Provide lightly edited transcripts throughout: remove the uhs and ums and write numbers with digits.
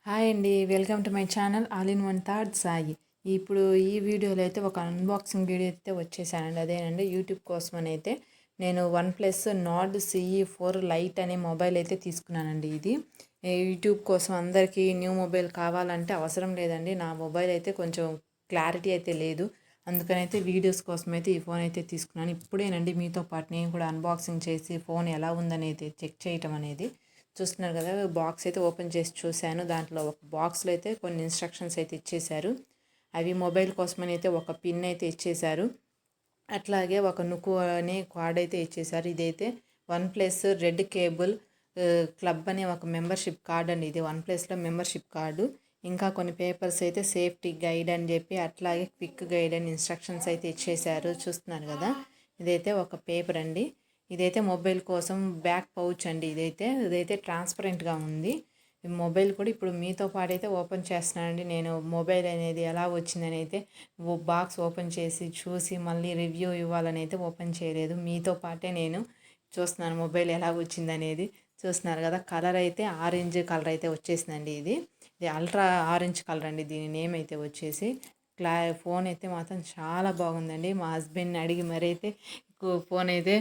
Hi అండి, welcome to my channel all in one thought Sai. ఇప్పుడు ఈ వీడియోలో అయితే ఒక అన్బాక్సింగ్ వీడియో అయితే వచ్చేసానండి. అదేనండి యూట్యూబ్ కోసం అని అయితే నేను OnePlus Nord CE4 లైట్ అనే మొబైల్ అయితే తీసుకున్నానండి. ఇది యూట్యూబ్ కోసం అందరికీ న్యూ మొబైల్ కావాలంటే అవసరం లేదండి. నా మొబైల్ అయితే కొంచెం క్లారిటీ అయితే లేదు, అందుకని అయితే వీడియోస్ కోసం అయితే ఈ ఫోన్ అయితే తీసుకున్నాను. ఇప్పుడేనండి మీతో పాటు నేను కూడా అన్బాక్సింగ్ చేసి ఫోన్ ఎలా ఉందని అయితే చెక్ చేయటం అనేది. చూస్తున్నారు కదా, బాక్స్ అయితే ఓపెన్ చేసి చూశాను. దాంట్లో ఒక బాక్స్లో అయితే కొన్ని ఇన్స్ట్రక్షన్స్ అయితే ఇచ్చేశారు. అవి మొబైల్ కోసమని అయితే ఒక పిన్ అయితే ఇచ్చేశారు. అట్లాగే ఒక నుకు అనే కార్డ్ అయితే ఇచ్చేశారు. ఇదైతే OnePlus రెడ్ కేబుల్ క్లబ్ అనే ఒక మెంబర్షిప్ కార్డ్ అండి. ఇది OnePlusలో మెంబర్షిప్ కార్డు. ఇంకా కొన్ని పేపర్స్ అయితే సేఫ్టీ గైడ్ అని చెప్పి, అట్లాగే క్విక్ గైడ్ అని ఇన్స్ట్రక్షన్స్ అయితే ఇచ్చేశారు. చూస్తున్నారు కదా, ఇదైతే ఒక పేపర్ అండి. ఇదైతే మొబైల్ కోసం బ్యాక్ పౌచ్ అండి. ఇదైతే ట్రాన్స్పరెంట్గా ఉంది. మొబైల్ కూడా ఇప్పుడు మీతో పాటు అయితే ఓపెన్ చేస్తున్నానండి. నేను మొబైల్ అనేది ఎలా వచ్చిందని అయితే బాక్స్ ఓపెన్ చేసి చూసి మళ్ళీ రివ్యూ ఇవ్వాలని అయితే ఓపెన్ చేయలేదు. మీతో పాటే నేను చూస్తున్నాను మొబైల్ ఎలా వచ్చిందనేది. చూస్తున్నారు కదా, కలర్ అయితే ఆరెంజ్ కలర్ అయితే వచ్చేసిందండి. ఇది అల్ట్రా ఆరెంజ్ కలర్ అండి. దీని నేమ్ అయితే వచ్చేసి ఫోన్ అయితే మాత్రం చాలా బాగుందండి. మా హస్బెండ్ని అడిగి మరీ అయితే ఫోన్ అయితే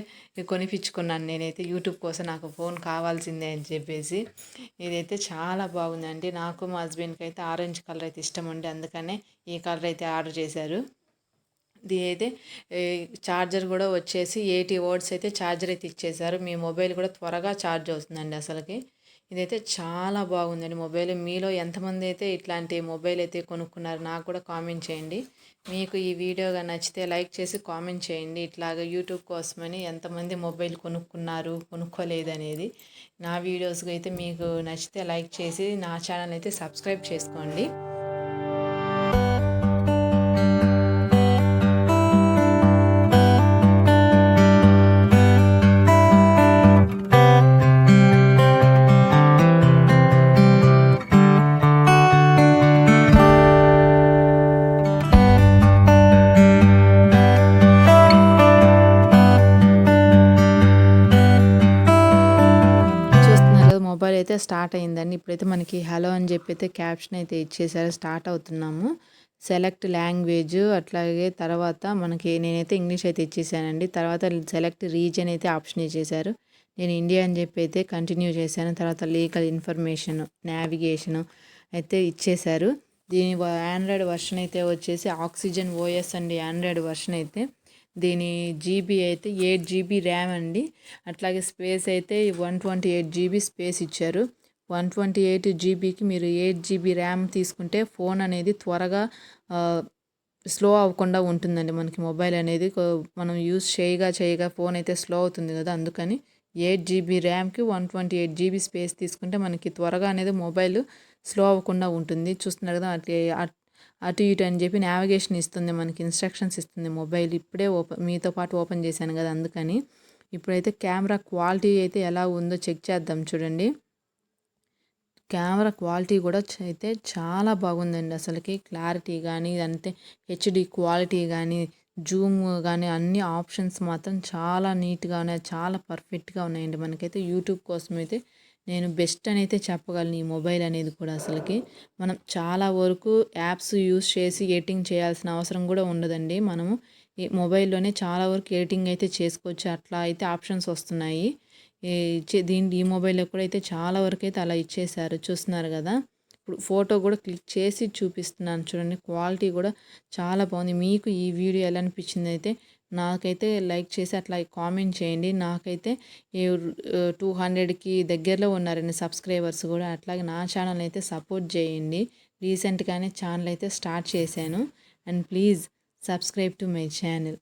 కొనిపించుకున్నాను నేనైతే. యూట్యూబ్ కోసం నాకు ఫోన్ కావాల్సిందే అని చెప్పేసి. ఇదైతే చాలా బాగుందండి. నాకు మా హస్బెండ్కి అయితే ఆరెంజ్ కలర్ అయితే ఇష్టం అండి, అందుకనే ఈ కలర్ అయితే ఆర్డర్ చేశారు. ఇది అయితే ఛార్జర్ కూడా వచ్చేసి 80 వాట్స్ అయితే ఛార్జర్ అయితే ఇచ్చేశారు. మీ మొబైల్ కూడా త్వరగా ఛార్జ్ అవుతుందండి అసలుకి. ఇదైతే చాలా బాగుందండి మొబైల్. మీలో ఎంతమంది అయితే ఇట్లాంటి మొబైల్ అయితే కొనుక్కున్నారు నాకు కూడా కామెంట్ చేయండి. మీకు ఈ వీడియోగా నచ్చితే లైక్ చేసి కామెంట్ చేయండి. ఇట్లాగ యూట్యూబ్ కోసమని ఎంతమంది మొబైల్ కొనుక్కున్నారు, కొనుక్కోలేదు అనేది. నా వీడియోస్కి అయితే మీకు నచ్చితే లైక్ చేసి నా ఛానల్ అయితే సబ్స్క్రైబ్ చేసుకోండి. మొబైల్ అయితే స్టార్ట్ అయిందండి. ఇప్పుడైతే మనకి హలో అని చెప్పి అయితే క్యాప్షన్ అయితే ఇచ్చేసారు. స్టార్ట్ అవుతున్నాము. సెలెక్ట్ లాంగ్వేజ్, అట్లాగే తర్వాత మనకి నేనైతే ఇంగ్లీష్ అయితే ఇచ్చేసానండి. తర్వాత సెలెక్ట్ రీజన్ అయితే ఆప్షన్ ఇచ్చేసారు. నేను ఇండియా అని చెప్పి అయితే కంటిన్యూ చేశాను. తర్వాత లీగల్ ఇన్ఫర్మేషన్, నావిగేషన్ అయితే ఇచ్చేశారు. దీని ఆండ్రాయిడ్ వర్షన్ అయితే వచ్చేసి ఆక్సిజన్ OS అండి. ఆండ్రాయిడ్ వర్షన్ అయితే దీని జీబీ అయితే 8 GB ర్యామ్ అండి. అట్లాగే స్పేస్ అయితే 128 GB స్పేస్ ఇచ్చారు. 128 GBకి మీరు 8 GB ర్యామ్ తీసుకుంటే ఫోన్ అనేది త్వరగా స్లో అవ్వకుండా ఉంటుందండి. మనకి మొబైల్ అనేది మనం యూస్ చేయగా ఫోన్ అయితే స్లో అవుతుంది కదా, అందుకని 8 GB ర్యామ్కి 128 GB స్పేస్ తీసుకుంటే మనకి త్వరగా అనేది మొబైల్ స్లో అవ్వకుండా ఉంటుంది. చూస్తున్నారు కదా, అటు ఇటు అని చెప్పి నావిగేషన్ ఇస్తుంది, మనకి ఇన్స్ట్రక్షన్స్ ఇస్తుంది మొబైల్. ఇప్పుడే మీతో పాటు ఓపెన్ చేశాను కదా, అందుకని. ఇప్పుడైతే కెమెరా క్వాలిటీ అయితే ఎలా ఉందో చెక్ చేద్దాం. చూడండి, కెమెరా క్వాలిటీ కూడా అయితే చాలా బాగుందండి. అసలుకి క్లారిటీ కానీ, అంటే HD క్వాలిటీ కానీ, జూమ్ కానీ అన్ని ఆప్షన్స్ మాత్రం చాలా నీట్గా ఉన్నాయి, చాలా పర్ఫెక్ట్గా ఉన్నాయండి. మనకైతే యూట్యూబ్ కోసం అయితే నేను బెస్ట్ అని అయితే చెప్పగలను. ఈ మొబైల్ అనేది కూడా అసలుకి మనం చాలా వరకు యాప్స్ యూస్ చేసి ఎడిటింగ్ చేయాల్సిన అవసరం కూడా ఉండదండి. మనము ఈ మొబైల్లోనే చాలా వరకు ఎడిటింగ్ అయితే చేసుకోవచ్చు. అట్లా అయితే ఆప్షన్స్ వస్తున్నాయి. ఈ మొబైల్లో కూడా అయితే చాలా వరకు అయితే అలా ఇచ్చేశారు. చూస్తున్నారు కదా, ఇప్పుడు ఫోటో కూడా క్లిక్ చేసి చూపిస్తున్నాను చూడండి. క్వాలిటీ కూడా చాలా బాగుంది. మీకు ఈ వీడియో ఎలా అనిపించింది అయితే నాకైతే లైక్ చేసి అట్లా కామెంట్ చేయండి. నాకైతే 200కి దగ్గరలో ఉన్నారండి సబ్స్క్రైబర్స్ కూడా. అట్లాగే నా ఛానల్ అయితే సపోర్ట్ చేయండి. రీసెంట్గానే ఛానల్ అయితే స్టార్ట్ చేశాను. And please subscribe to my channel.